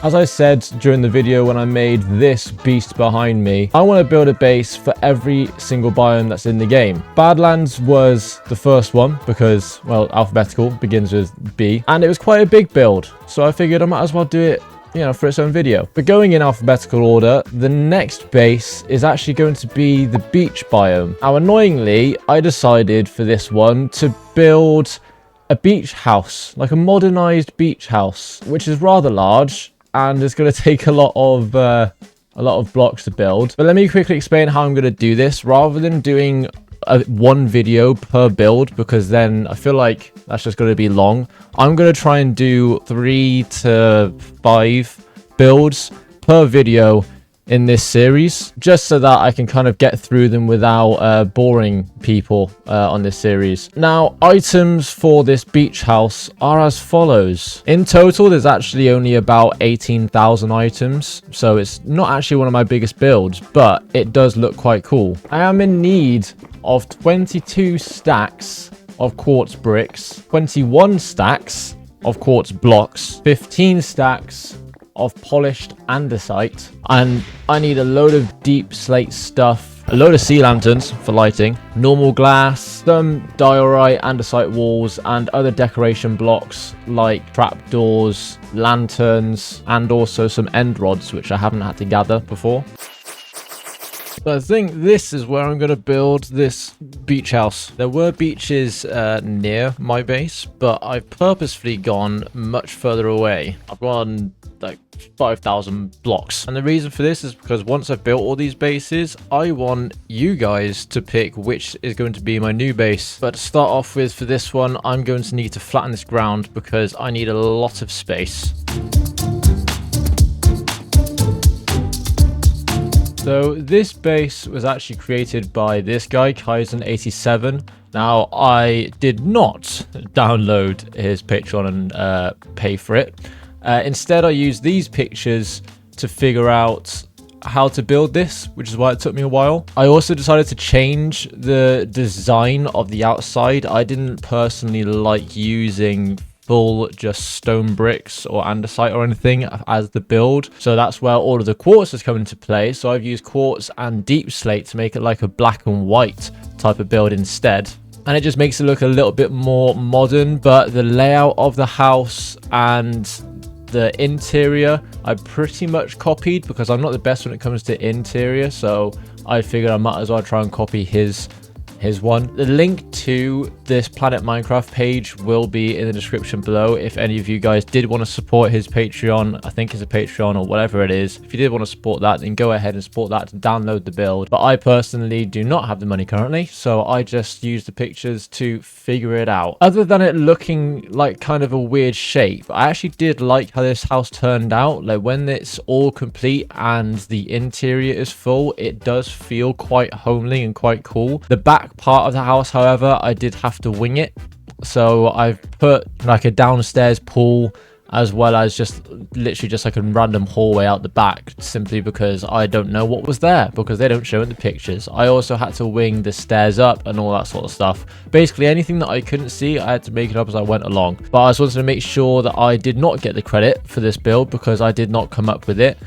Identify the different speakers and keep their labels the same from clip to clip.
Speaker 1: As I said during the video when I made this beast behind me, I want to build a base for every single biome that's in the game. Badlands was the first one because, well, alphabetical begins with B, and it was quite a big build, so I figured I might as well do it, you know, for its own video. But going in alphabetical order, the next base is actually going to be the beach biome. Now, annoyingly, I decided for this one to build a beach house, like a modernized beach house, which is rather large and it's going to take a lot of blocks to build. But let me quickly explain how I'm going to do this rather than doing one video per build, because then I feel like that's just going to be long. I'm going to try and do 3 to 5 builds per video in this series, just so that I can kind of get through them without boring people on this series. Now, items for this beach house are as follows. In total, there's actually only about 18,000 items, so it's not actually one of my biggest builds, but it does look quite cool. I am in need of 22 stacks of quartz bricks, 21 stacks of quartz blocks, 15 stacks of polished andesite, and I need a load of deep slate stuff, a load of sea lanterns for lighting, normal glass, some diorite andesite walls, and other decoration blocks like trapdoors, lanterns, and also some end rods, which I haven't had to gather before. So I think this is where I'm going to build this beach house. There were beaches near my base, but I've purposefully gone much further away. I've gone like 5,000 blocks. And the reason for this is because once I've built all these bases, I want you guys to pick which is going to be my new base. But to start off with, for this one, I'm going to need to flatten this ground because I need a lot of space. So this base was actually created by this guy, Kaizen87. Now, I did not download his Patreon and pay for it. Instead, I used these pictures to figure out how to build this, which is why it took me a while. I also decided to change the design of the outside. I didn't personally like using full just stone bricks or andesite or anything as the build, so that's where all of the quartz has come into play. So I've used quartz and deep slate to make it like a black and white type of build instead, and it just makes it look a little bit more modern. But the layout of the house and the interior I pretty much copied because I'm not the best when it comes to interior, so I figured I might as well try and copy his one. The link to this Planet Minecraft page will be in the description below if any of you guys did want to support his Patreon. I think it's a Patreon or whatever it is. If you did want to support that, then go ahead and support that to download the build. But I personally do not have the money currently, so I just use the pictures to figure it out. Other than it looking like kind of a weird shape, I actually did like how this house turned out. Like when it's all complete and the interior is full, it does feel quite homely and quite cool. The back part of the house, however, I did have to wing it, so I've put like a downstairs pool as well as just literally just like a random hallway out the back, simply because I don't know what was there because they don't show in the pictures. I also had to wing the stairs up and all that sort of stuff. Basically anything that I couldn't see, I had to make it up as I went along. But I just wanted to make sure that I did not get the credit for this build because I did not come up with it,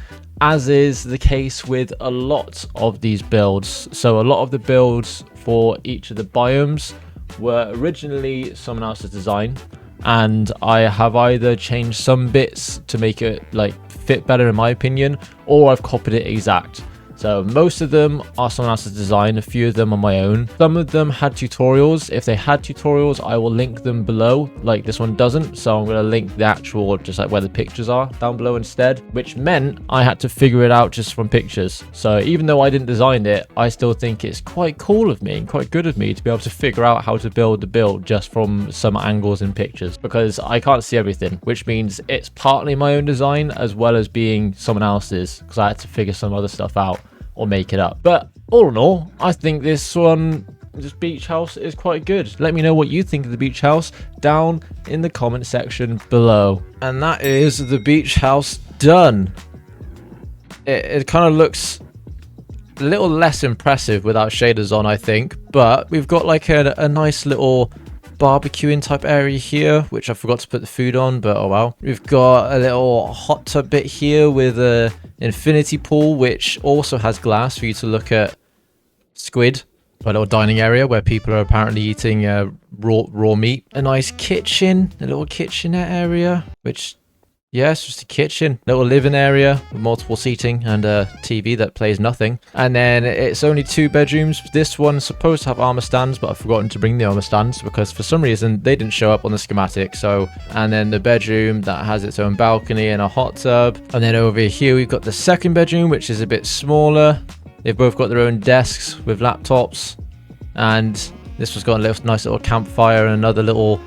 Speaker 1: as is the case with a lot of these builds. So a lot of the builds for each of the biomes were originally someone else's design, and I have either changed some bits to make it like fit better in my opinion, or I've copied it exact. So most of them are someone else's design, a few of them are my own. Some of them had tutorials. If they had tutorials, I will link them below. Like this one doesn't, so I'm going to link the actual, just like where the pictures are down below instead, which meant I had to figure it out just from pictures. So even though I didn't design it, I still think it's quite cool of me and quite good of me to be able to figure out how to build the build just from some angles and pictures, because I can't see everything, which means it's partly my own design as well as being someone else's, because I had to figure some other stuff out or make it up. But all in all, I think this beach house is quite good. Let me know what you think of the beach house down in the comment section below. And that is the beach house done. It kind of looks a little less impressive without shaders on, I think, but we've got like a nice little barbecuing type area here, which I forgot to put the food on, but oh well. We've got a little hot tub bit here with a infinity pool, which also has glass for you to look at squid. A little dining area where people are apparently eating raw meat. A nice kitchen, a little kitchenette area, which, yeah, it's just a kitchen. Little living area with multiple seating and a TV that plays nothing. And then it's only 2 bedrooms. This one's supposed to have armor stands, but I've forgotten to bring the armor stands because for some reason they didn't show up on the schematic. So, and then the bedroom that has its own balcony and a hot tub. And then over here we've got the second bedroom, which is a bit smaller. They've both got their own desks with laptops, and this one's got a nice little campfire and another little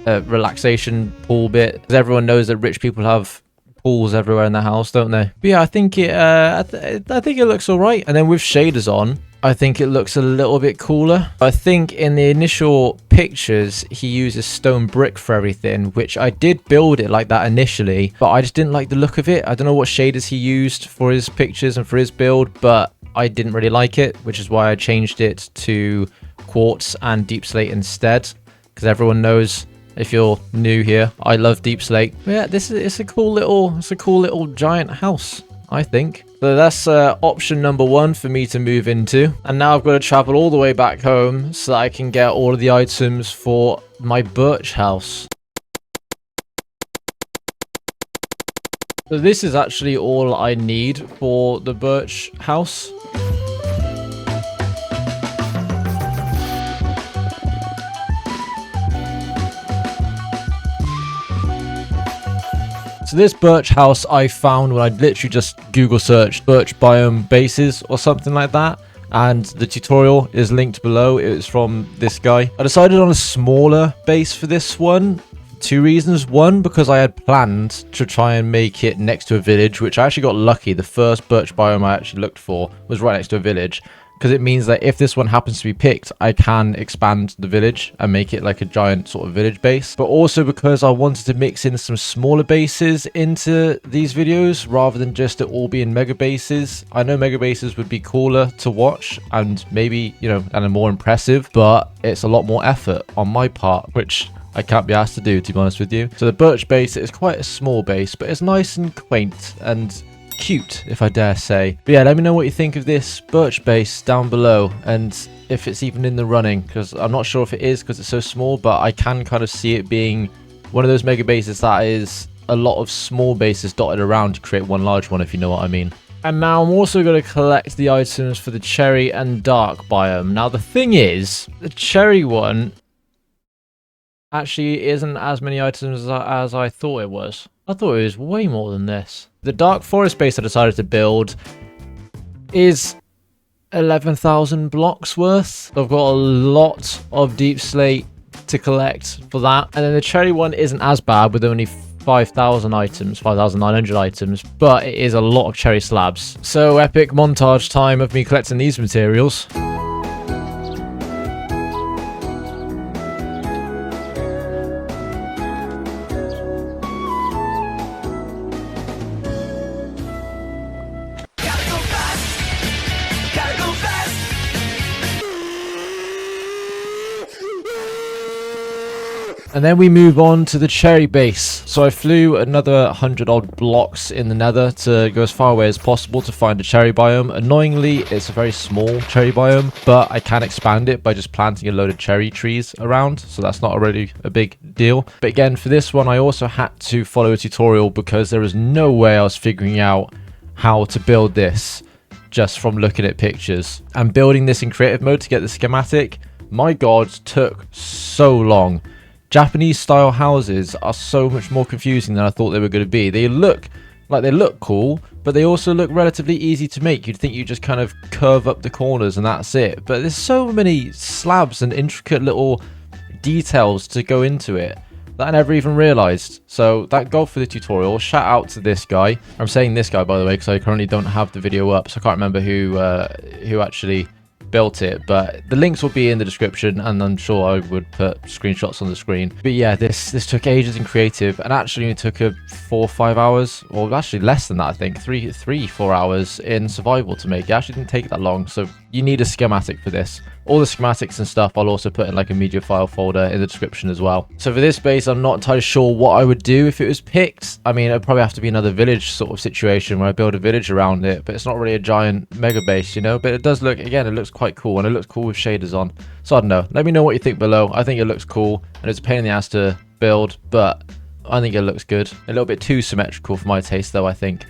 Speaker 1: relaxation pool bit. Because everyone knows that rich people have pools everywhere in their house, don't they? But yeah, I think it I think it looks all right. And then with shaders on, I think it looks a little bit cooler. I think in the initial pictures, he uses stone brick for everything, which I did build it like that initially, but I just didn't like the look of it. I don't know what shaders he used for his pictures and for his build, but I didn't really like it, which is why I changed it to quartz and deep slate instead, because everyone knows, if you're new here, I love deep slate. But yeah, it's a cool little giant house, I think. So that's option number 1 for me to move into. And now I've got to travel all the way back home so that I can get all of the items for my Birch house. So this is actually all I need for the Birch house. So this Birch house I found when I literally just Google searched Birch Biome bases or something like that. And the tutorial is linked below. It was from this guy. I decided on a smaller base for this one. 2 reasons. One, because I had planned to try and make it next to a village, which I actually got lucky. The first Birch biome I actually looked for was right next to a village, because it means that if this one happens to be picked, I can expand the village and make it like a giant sort of village base. But also because I wanted to mix in some smaller bases into these videos rather than just it all being mega bases. I know mega bases would be cooler to watch and maybe, you know, and more impressive, but it's a lot more effort on my part, which I can't be asked to do, to be honest with you. So the Birch base is quite a small base, but it's nice and quaint and cute, if I dare say. But yeah, let me know what you think of this Birch base down below, and if it's even in the running, because I'm not sure if it is because it's so small, but I can kind of see it being one of those mega bases that is a lot of small bases dotted around to create one large one, if you know what I mean. And now I'm also going to collect the items for the Cherry and Dark biome. Now the thing is, the Cherry one actually isn't as many items as I thought it was. I thought it was way more than this. The Dark Forest base I decided to build is 11,000 blocks worth. I've got a lot of deep slate to collect for that. And then the Cherry one isn't as bad with only 5,000 items, 5,900 items, but it is a lot of cherry slabs. So epic montage time of me collecting these materials. And then we move on to the Cherry base. So I flew another 100 odd blocks in the nether to go as far away as possible to find a Cherry biome. Annoyingly, it's a very small Cherry biome, but I can expand it by just planting a load of cherry trees around. So that's not already a big deal. But again, for this one, I also had to follow a tutorial because there was no way I was figuring out how to build this just from looking at pictures. And building this in creative mode to get the schematic, my god, took so long. Japanese style houses are so much more confusing than I thought they were going to be. They look cool, but they also look relatively easy to make. You'd think you just kind of curve up the corners and that's it. But there's so many slabs and intricate little details to go into it that I never even realized. So that goal for the tutorial. Shout out to this guy. I'm saying this guy, by the way, because I currently don't have the video up, so I can't remember who actually built it, but the links will be in the description, and I'm sure I would put screenshots on the screen. But yeah, this took ages in creative, and actually it took 4 or 5 hours, or actually less than that, I think 3-4 hours in survival to make. It actually didn't take that long. So you need a schematic for this. All the schematics and stuff I'll also put in like a media file folder in the description as well. So for this base, I'm not entirely sure what I would do if it was picked. I mean, it'd probably have to be another village sort of situation where I build a village around it, but it's not really a giant mega base, you know? But it does look, again, it looks quite cool, and it looks cool with shaders on. So I don't know. Let me know what you think below. I think it looks cool, and it's a pain in the ass to build, but I think it looks good. A little bit too symmetrical for my taste though, I think.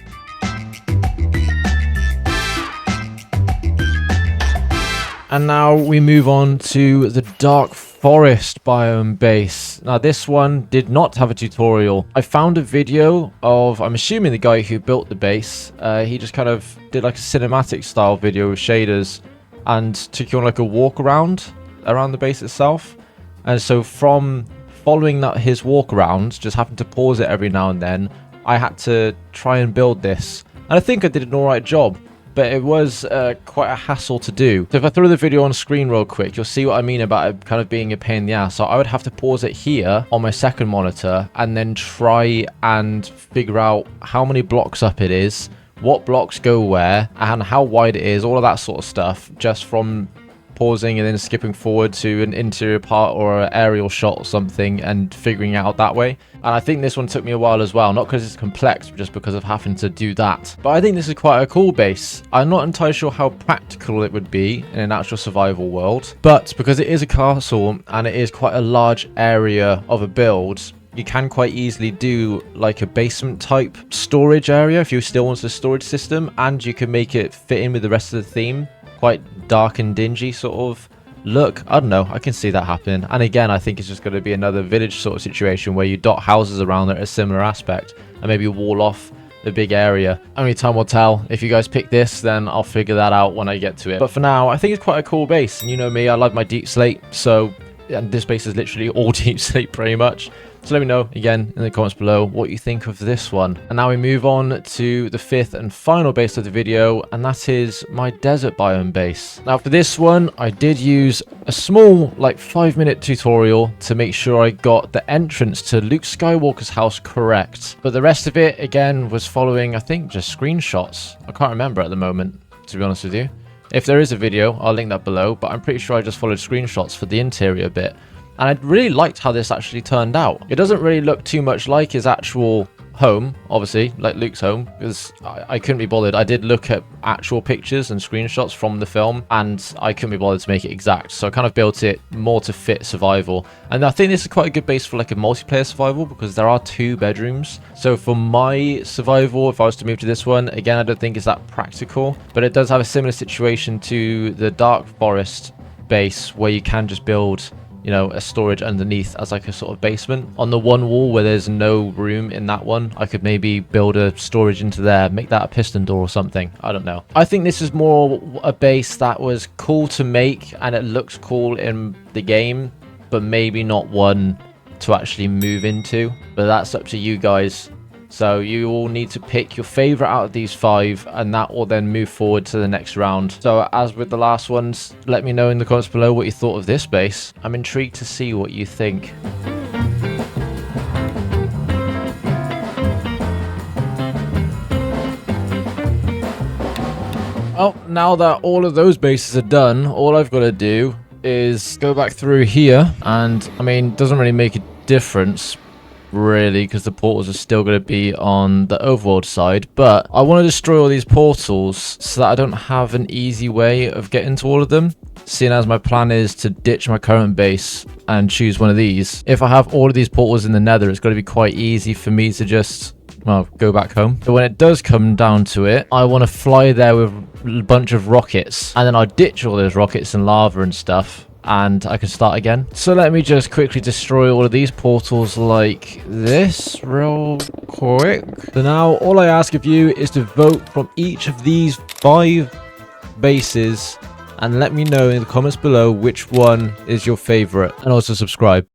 Speaker 1: And now we move on to the dark forest biome base. Now this one did not have a tutorial. I found a video of, I'm assuming the guy who built the base. He just kind of did like a cinematic style video with shaders and took you on like a walk around the base itself. And so from following that his walk around, just happened to pause it every now and then, I had to try and build this. And I think I did an alright job. But it was quite a hassle to do. So if I throw the video on screen real quick, you'll see what I mean about it kind of being a pain in the ass. So I would have to pause it here on my second monitor and then try and figure out how many blocks up it is, what blocks go where, and how wide it is, all of that sort of stuff, just from pausing and then skipping forward to an interior part or an aerial shot or something and figuring it out that way. And I think this one took me a while as well, not because it's complex, but just because of having to do that. But I think this is quite a cool base. I'm not entirely sure how practical it would be in an actual survival world, but because it is a castle and it is quite a large area of a build, you can quite easily do like a basement type storage area if you still want a storage system, and you can make it fit in with the rest of the theme. Quite dark and dingy sort of look. I don't know, I can see that happening. And again, I think it's just going to be another village sort of situation where you dot houses around it at a similar aspect and maybe wall off the big area. Only time will tell. If you guys pick this, then I'll figure that out when I get to it. But for now, I think it's quite a cool base, and you know me, I love my deep slate, so and this base is literally all deep slate pretty much. So let me know again in the comments below what you think of this one. And now we move on to the fifth and final base of the video, and that is my desert biome base. Now for this one, I did use a small like 5-minute tutorial to make sure I got the entrance to Luke Skywalker's house correct. But the rest of it again was following, I think, just screenshots. I can't remember at the moment, to be honest with you. If there is a video, I'll link that below, but I'm pretty sure I just followed screenshots for the interior bit. And I really liked how this actually turned out. It doesn't really look too much like his actual home, obviously, like Luke's home, because I couldn't be bothered. I did look at actual pictures and screenshots from the film, and I couldn't be bothered to make it exact. So I kind of built it more to fit survival. And I think this is quite a good base for like a multiplayer survival, because there are 2 bedrooms. So for my survival, if I was to move to this one, again, I don't think it's that practical, but it does have a similar situation to the dark forest base where you can just build, you know, a storage underneath as like a sort of basement. On the one wall where there's no room in that one, I could maybe build a storage into there, make that a piston door or something. I don't know. I think this is more a base that was cool to make and it looks cool in the game, but maybe not one to actually move into. But that's up to you guys. So you all need to pick your favorite out of these 5, and that will then move forward to the next round. So as with the last ones, let me know in the comments below what you thought of this base. I'm intrigued to see what you think. Well, now that all of those bases are done, all I've got to do is go back through here, and I mean, it doesn't really make a difference really, because the portals are still going to be on the overworld side, but I want to destroy all these portals so that I don't have an easy way of getting to all of them, seeing as my plan is to ditch my current base and choose one of these. If I have all of these portals in the nether, it's going to be quite easy for me to just, well, go back home. But when it does come down to it, I want to fly there with a bunch of rockets, and then I'll ditch all those rockets and lava and stuff, and I can start again. So let me just quickly destroy all of these portals like this real quick. So now all I ask of you is to vote from each of these 5 bases and let me know in the comments below which one is your favorite, and also subscribe.